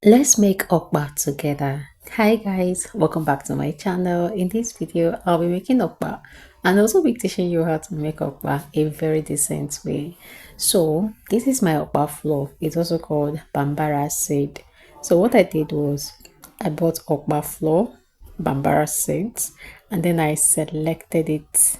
Let's make okpa together. Hi guys, welcome back to my channel. In this video, I'll be making okpa and also be teaching you how to make okpa a very decent way. So this is my okpa flour. It's also called bambara seed. So what I did was I bought okpa flour, bambara seeds, and then I selected it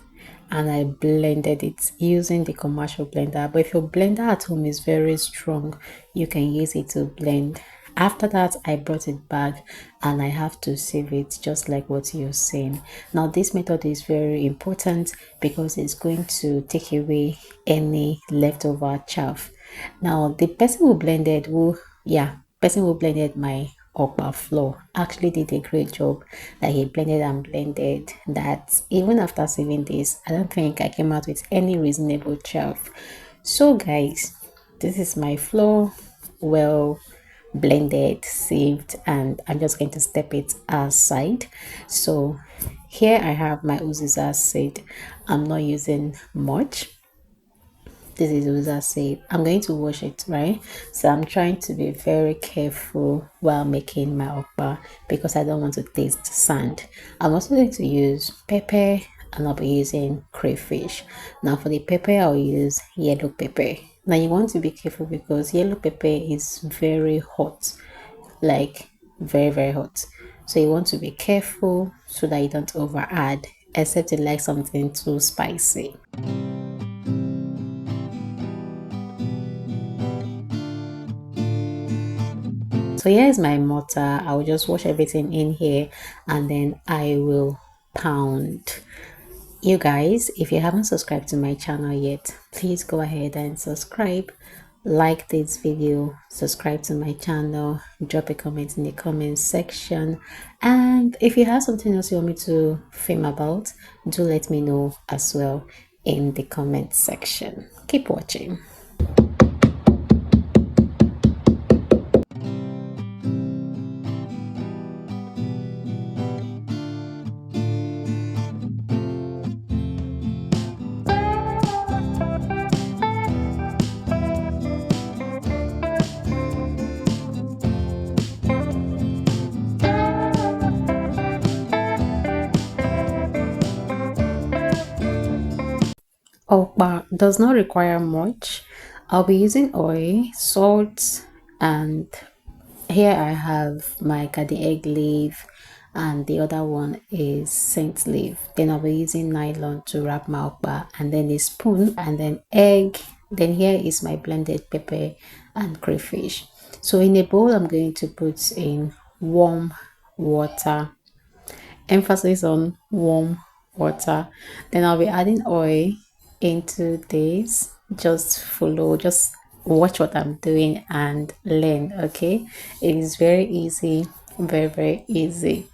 and I blended it using the commercial blender. But if your blender at home is very strong, you can use it to blend. After that, I brought it back and I have to sieve it just like what you're saying. Now, this method is very important because it's going to take away any leftover chaff. Now, the person who blended, person who blended my okpa flour actually did a great job. That he blended and blended that even after saving this, I don't think I came out with any reasonable chaff. So guys, this is my flour, well blended, saved, and I'm just going to step it aside. So here I have my uziza seed. I'm not using much. This is uziza seed. I'm going to wash it, right? So I'm trying to be very careful while making my okpa because I don't want to taste sand. I'm also going to use pepper and I'll be using crayfish. Now for the pepper, I'll use yellow pepper. Now you want to be careful because yellow pepper is very hot, like very hot. So you want to be careful so that you don't over add, except you like something too spicy. So here is my mortar. I will just wash everything in here and then I will pound. You guys, if you haven't subscribed to my channel yet, please go ahead and subscribe, like this video, subscribe to my channel, drop a comment in the comment section, and if you have something else you want me to film about, do let me know as well in the comment section. Keep watching. Okpa does not require much. I'll be using oil, salt, and here I have my garden egg leaf and the other one is saint leaf. Then I'll be using nylon to wrap my okpa and then a spoon and then egg. Then here is my blended pepper and crayfish. So in a bowl, I'm going to put in warm water, emphasis on warm water. Then I'll be adding oil into this. Just follow, just watch what I'm doing and learn. Okay, it is very easy, very easy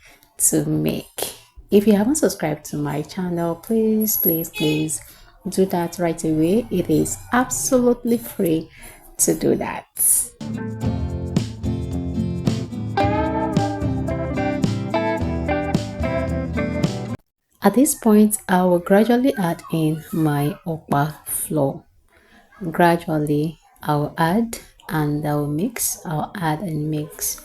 to make. If you haven't subscribed to my channel, please do that right away. It is absolutely free to do that. At this point, I will gradually add in my okpa flour. Gradually, I'll add and I'll mix. I'll add and mix.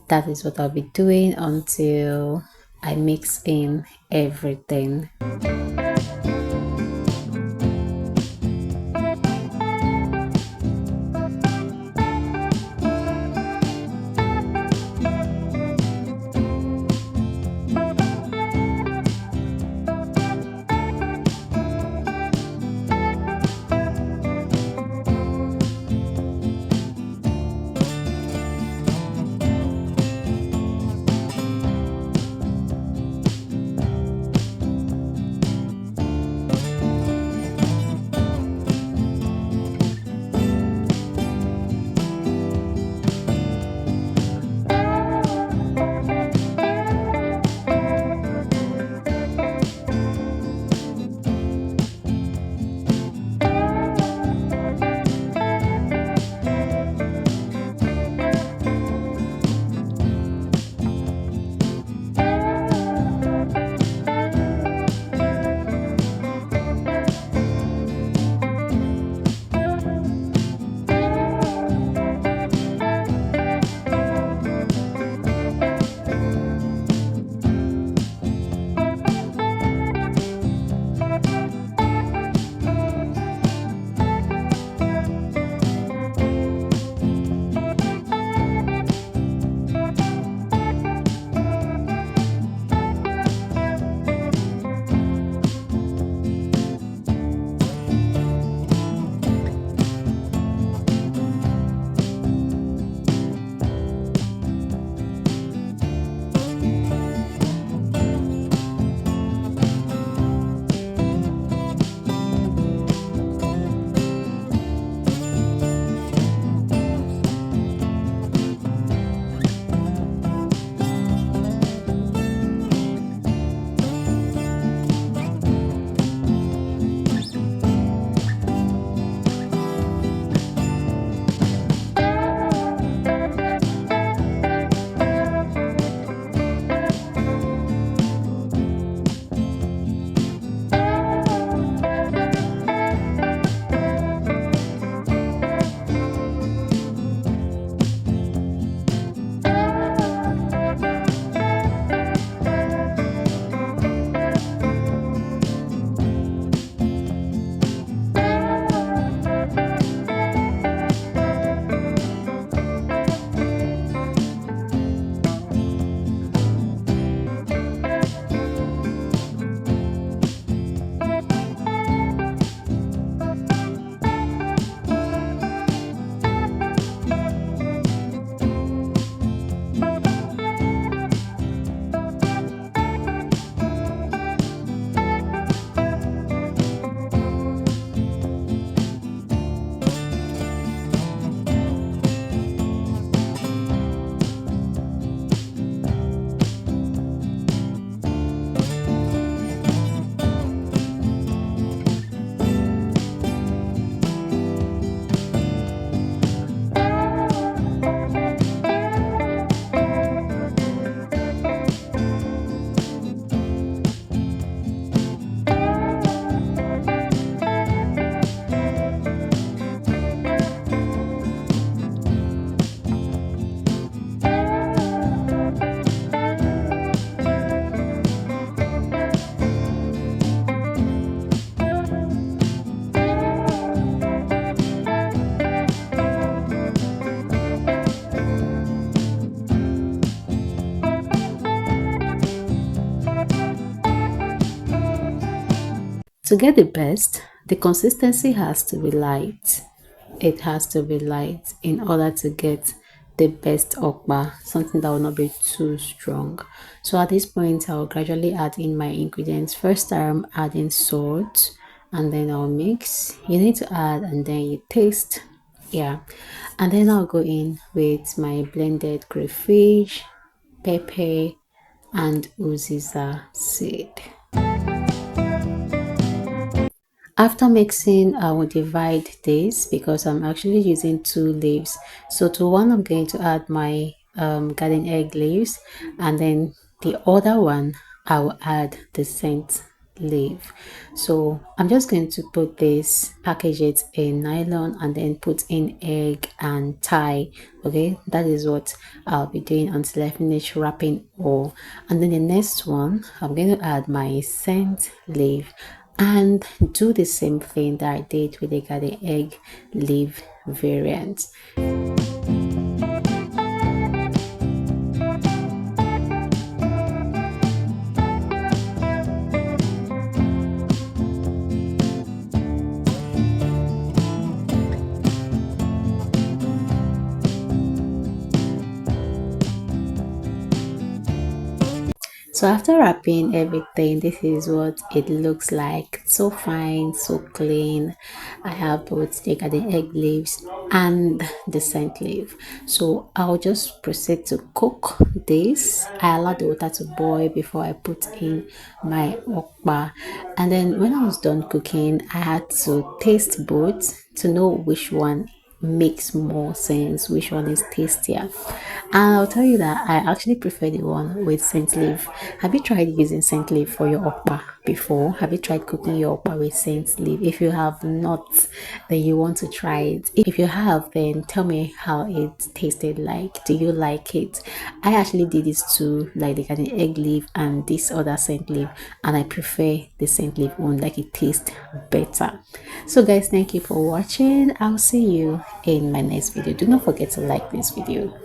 That is what I'll be doing until I mix in everything. to get the best, the consistency has to be light. It has to be light in order to get the best okpa, something that will not be too strong. So at this point, I'll gradually add in my ingredients. First, I'm adding salt, and then I'll mix. You need to add and then you taste. Yeah, and then I'll go in with my blended crayfish, pepper, and uziza seed. After mixing, I will divide this because I'm actually using two leaves. So to one, I'm going to add my garden egg leaves, and then the other one, I will add the scent leaf. So I'm just going to put this, package it in nylon, and then put in egg and tie. Okay, that is what I'll be doing until I finish wrapping all. And then the next one, I'm going to add my scent leaf and do the same thing that I did with the garden egg leaf variant. So after wrapping everything, this is what it looks like. So fine, so clean. I have both the garden egg leaves and the scent leaf. So I'll just proceed to cook this. I allow the water to boil before I put in my okpa. And then when I was done cooking, I had to taste both to know which one makes more sense, which one is tastier. And I'll tell you that I actually prefer the one with scent leaf. Have you tried using scent leaf for your okpa before? Have you tried cooking your okpa with scent leaf? If you have not, then you want to try it. If you have, then tell me how it tasted like. Do you like it? I actually did this too, like the garden egg leaf and this other scent leaf, and I prefer the scent leaf one, like it tastes better. So guys, thank you for watching. I'll see you in my next video. Do not forget to like this video.